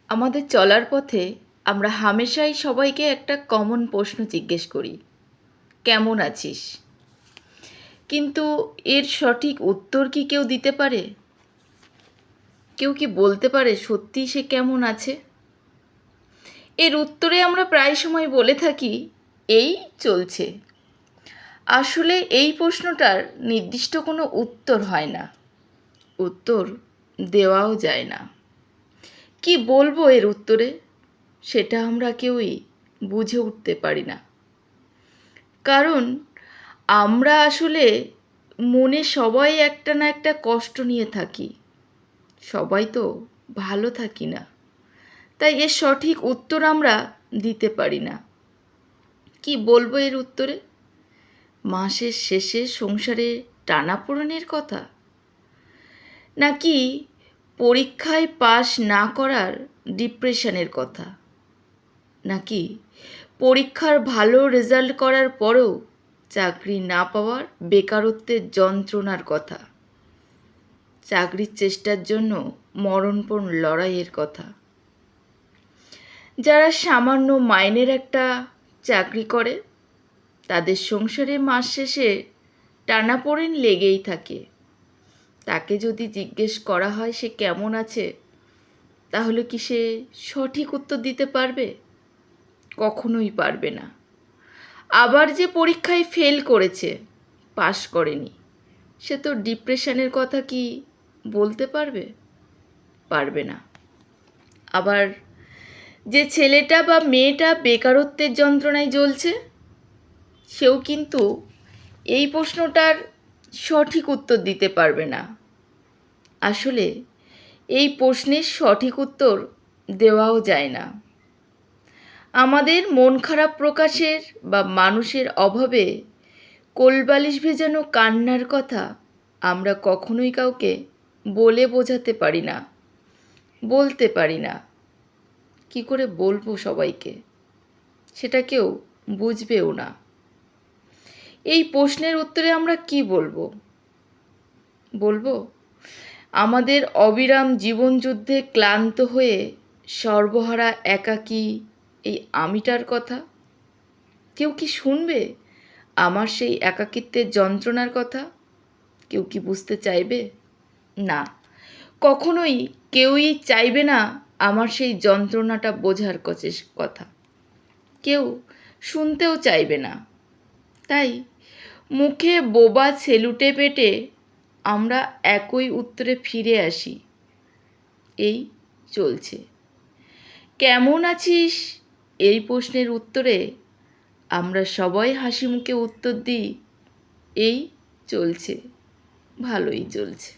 আমাদের চলার পথে আমরা হামেশাই সবাইকে একটা কমন প্রশ্ন জিজ্ঞেস করি, কেমন আছিস? কিন্তু এর সঠিক উত্তর কি কেউ দিতে পারে? কেউ কি বলতে পারে সত্যি সে কেমন আছে? এর উত্তরে আমরা প্রায় সময় বলে থাকি, এই চলছে। আসলে এই প্রশ্নটার নির্দিষ্ট কোনো উত্তর হয় না, উত্তর দেওয়াও যায় না। কি বলবো এর উত্তরে, সেটা আমরা কেউই বুঝে উঠতে পারি না। কারণ আমরা আসলে মনে সবাই একটা না একটা কষ্ট নিয়ে থাকি, সবাই তো ভালো থাকি না। তাই এর সঠিক উত্তর আমরা দিতে পারি না। কি বলবো এর উত্তরে? মাসের শেষে সংসারে টানাপোড়েনের কথা, নাকি পরীক্ষায় পাশ না করার ডিপ্রেশনের কথা, নাকি পরীক্ষার ভালো রেজাল্ট করার পরেও চাকরি না পাওয়ার বেকারত্বের যন্ত্রণার কথা, চাকরির চেষ্টার জন্য মরণপণ লড়াইয়ের কথা। যারা সামান্য মাইনের একটা চাকরি করে তাদের সংসারে মাস শেষে টানাপোড়েন লেগেই থাকে। তাকে যদি জিজ্ঞেস করা হয় সে কেমন আছে, তাহলে কি সে সঠিক উত্তর দিতে পারবে? কখনোই পারবে না। আবার যে পরীক্ষায় ফেল করেছে, পাশ করেনি, সে তো ডিপ্রেশনের কথা কি বলতে পারবে? পারবে না। আবার যে ছেলেটা বা মেয়েটা বেকারত্বের যন্ত্রণায় জ্বলছে, সেও কিন্তু এই প্রশ্নটার সঠিক উত্তর দিতে পারবে না। আসলে এই প্রশ্নের সঠিক উত্তর দেওয়াও যায় না। আমাদের মন খারাপ প্রকাশের বা মানুষের অভাবে কোলবালিশ ভেজানো কান্নার কথা আমরা কখনোই কাউকে বলে বোঝাতে পারি না, বলতে পারি না। কি করে বলবো সবাইকে? সেটা কেউ বুঝবেও না। এই প্রশ্নের উত্তরে আমরা কি বলবো? বলবো আমাদের অবিরাম জীবনযুদ্ধে ক্লান্ত হয়ে সর্বহারা একাকী এই আমিটার কথা? কেউ কি শুনবে আমার সেই একাকিত্বের যন্ত্রণার কথা? কেউ কি বুঝতে চাইবে? না, কখনোই কেউই চাইবে না আমার সেই যন্ত্রণাটা বোঝার কথা। কেউ শুনতেও চাইবে না। তাই মুখে বোবা সেলুটে পেটে আমরা একই উত্তরে ফিরে আসি, এই চলছে। কেমন আছিস এই প্রশ্নের উত্তরে আমরা সবাই হাসি মুখে উত্তর দিই, এই চলছে, ভালোই চলছে।